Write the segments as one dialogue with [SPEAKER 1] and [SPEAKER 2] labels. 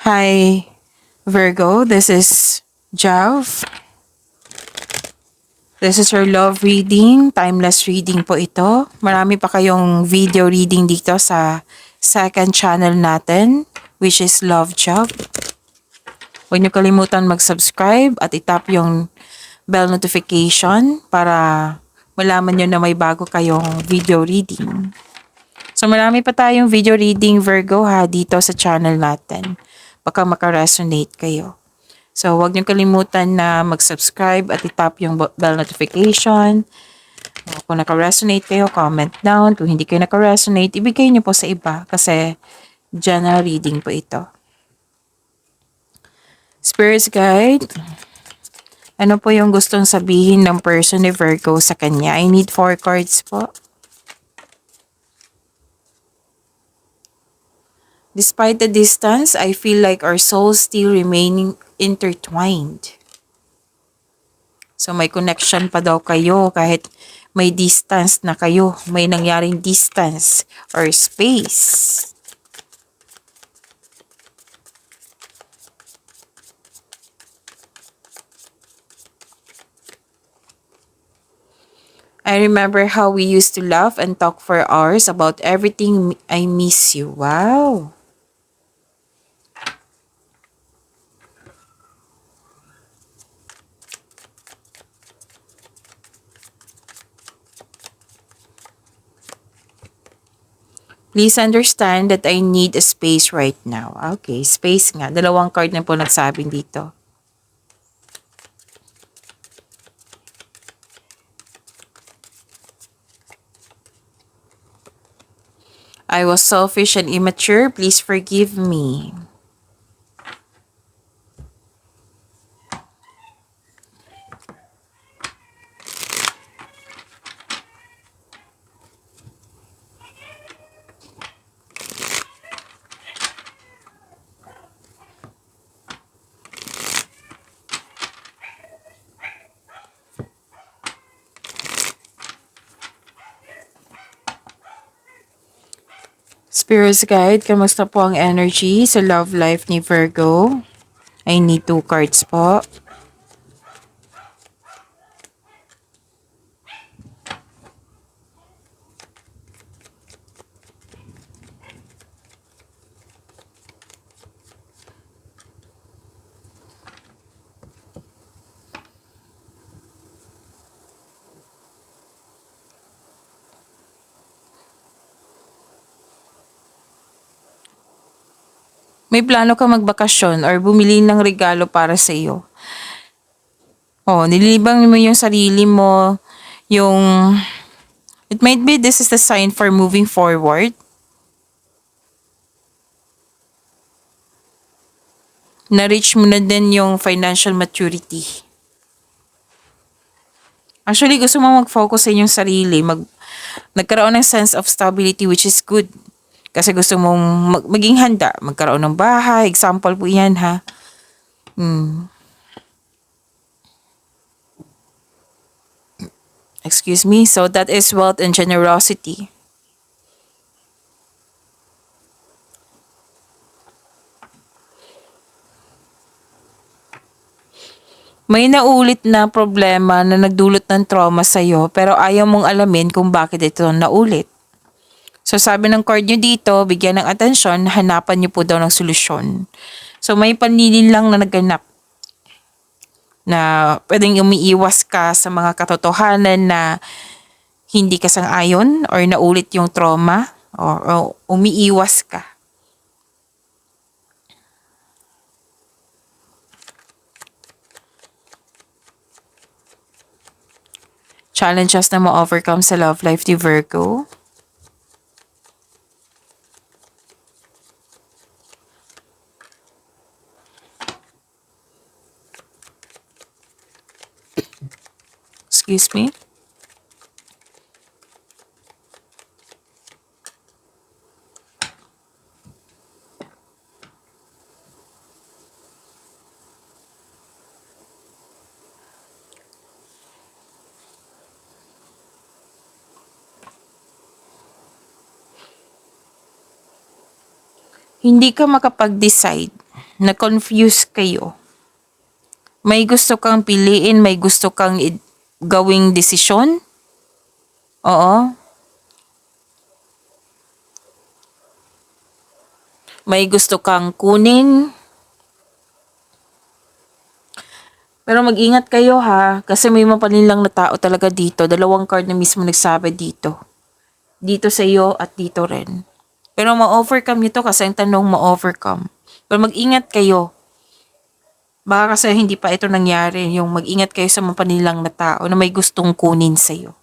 [SPEAKER 1] Hi, Virgo. This is Jav. This is your love reading. Timeless reading po ito. Marami pa kayong video reading dito sa second channel natin, which is Love Jav. Huwag niyo kalimutan mag-subscribe at itap yung bell notification para malaman niyo na may bago kayong video reading. So marami pa tayong video reading, Virgo, ha, dito sa channel natin. Baka makaresonate kayo. So, huwag niyo kalimutan na mag-subscribe at itap yung bell notification. Kung naka-resonate kayo, comment down. Kung hindi kayo naka-resonate, ibigay niyo po sa iba kasi general reading po ito. Spirit's Guide. Ano po yung gustong sabihin ng person ni Virgo sa kanya? I need 4 cards po. Despite the distance, I feel like our souls still remaining intertwined. So may connection pa daw kayo kahit may distance na kayo. May nangyaring distance or space. I remember how we used to laugh and talk for hours about everything. I miss you. Wow. Please understand that I need a space right now. Okay, space nga. Dalawang card na po nagsabing dito. I was selfish and immature. Please forgive me. Spirit's Guide, kamusta po ang energy sa love life ni Virgo? I need 2 cards po. May plano ka magbakasyon or bumili ng regalo para sa iyo. Oh, nililibang mo yung sarili mo, yung... It might be this is the sign for moving forward. Na-reach mo na din yung financial maturity. Actually, gusto mo mag-focus sa inyong sarili, nagkaroon ng sense of stability which is good. Kasi gusto mong maging handa, magkaroon ng bahay. Example po yan, ha. Excuse me. So, that is wealth and generosity. May naulit na problema na nagdulot ng trauma sa'yo pero ayaw mong alamin kung bakit ito naulit. So sabi ng card nyo dito, bigyan ng atensyon, hanapan nyo po daw ng solusyon. So may panlilin lang na naganap na pwedeng umiiwas ka sa mga katotohanan na hindi ka sang-ayon or naulit yung trauma or umiiwas ka. Challenges na ma-overcome sa love life ni Virgo. Excuse me. Hindi ka makapag-decide Na-confuse kayo. May gusto kang piliin, may gusto kang gawing desisyon. Oo. May gusto kang kunin. Pero mag-ingat kayo ha, kasi may mapanilang na tao talaga dito. Dalawang card na mismo nagsabi dito. Dito sa iyo at dito rin. Pero ma-overcome nito kasi ang tanong ma-overcome. Pero mag-ingat kayo. Baka kasi hindi pa ito nangyari. Yung mag-ingat kayo sa mapanilang na tao na may gustong kunin sa iyo.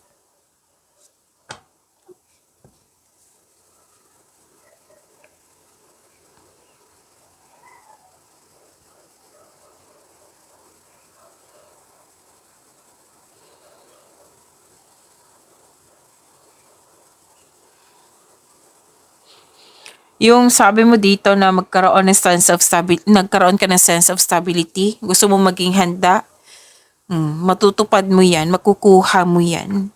[SPEAKER 1] Yung sabi mo dito na nagkaroon ka ng sense of stability, gusto mo maging handa, matutupad mo yan, makukuha mo yan.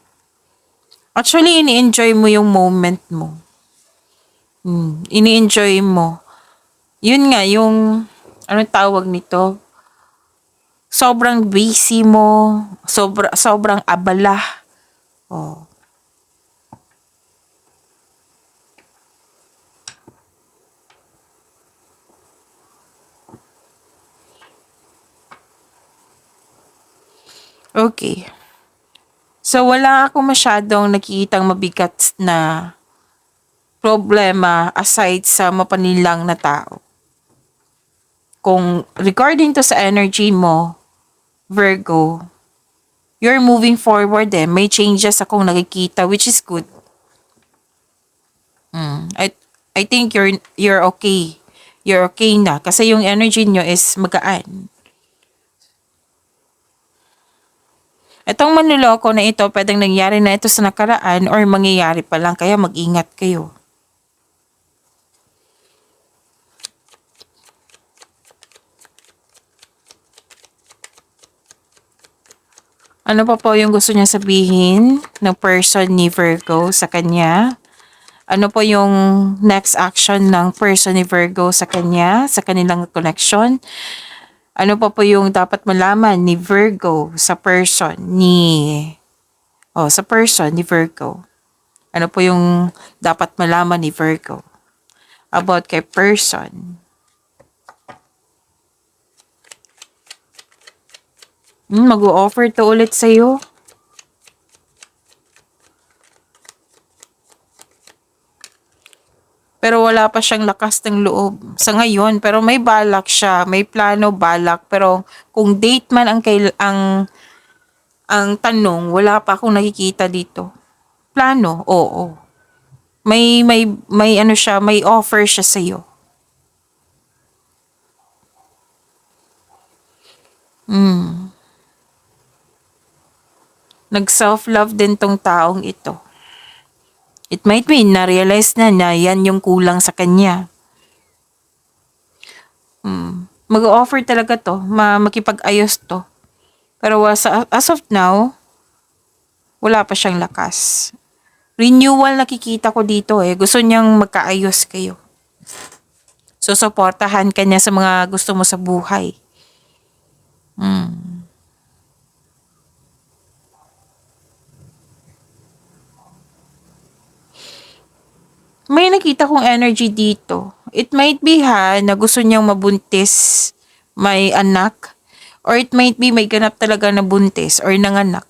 [SPEAKER 1] Actually, ini-enjoy mo yung moment mo. Ini-enjoy mo. Yun nga, yung, anong tawag nito? Sobrang busy mo, sobrang abala. Oh. Okay. So, wala ako masyadong nakikitang mabigat na problema aside sa mapanilang na tao. Kung regarding to sa energy mo, Virgo, you're moving forward May changes akong nakikita which is good. I think you're okay. You're okay na kasi yung energy nyo is magaan. Itong manloloko na ito, pwedeng nangyari na ito sa nakaraan or mangyayari pa lang, kaya mag-ingat kayo. Ano pa po yung gusto niya sabihin ng person ni Virgo sa kanya? Ano po yung next action ng person ni Virgo sa kanya, sa kanilang connection? Ano pa po yung dapat malaman ni Virgo sa person ni Virgo? Ano po yung dapat malaman ni Virgo about kay person? Mag-o-offer to ulit sa'yo. Pero wala pa siyang lakas ng loob sa ngayon. Pero may balak siya, may plano, balak. Pero kung date man ang tanong, wala pa akong nakikita dito. Plano, oo. May ano siya, may offer siya sa iyo. Nag-self-love din tong taong ito. It might be na-realize na yan yung kulang sa kanya. Mag-offer talaga to, makipag-ayos to. Pero as of now, wala pa siyang lakas. Renewal nakikita ko dito Gusto niyang magkaayos kayo. So, supportahan ka niya sa mga gusto mo sa buhay. May nakita kong energy dito. It might be na gusto niyang mabuntis, may anak, or it might be may ganap talaga na buntis or nanganak.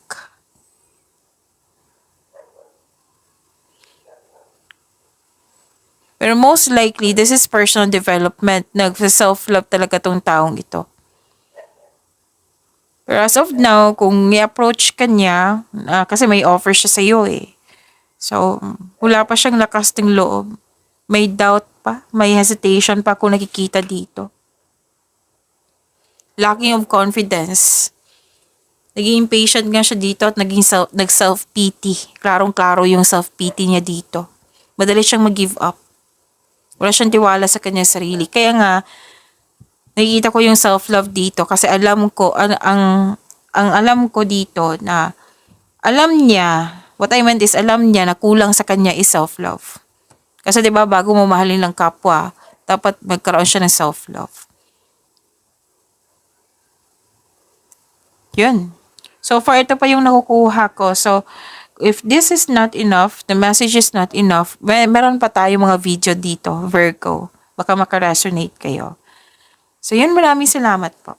[SPEAKER 1] Pero most likely, this is personal development. Nag-self-love talaga tong taong ito. Pero as of now, kung i-approach ka niya, kasi may offer siya sa iyo So, wala pa siyang lakas ng loob. May doubt pa, may hesitation pa kung nakikita dito. Lacking of confidence. Naging impatient nga siya dito at nag-self-pity. Klarong-klaro yung self-pity niya dito. Madali siyang mag-give up. Wala siyang tiwala sa kanyang sarili. Kaya nga, nakikita ko yung self-love dito kasi alam ko, ang alam ko dito na alam niya, what I meant is alam niya na kulang sa kanya is self-love. Kasi 'di ba bago mo mahalin ng kapwa, dapat magkaroon siya ng self-love. Yun. So far, ito pa yung nakukuha ko. So, if this is not enough, the message is not enough, meron pa tayo mga video dito, Virgo. Baka makaresonate kayo. So, yun, maraming salamat po.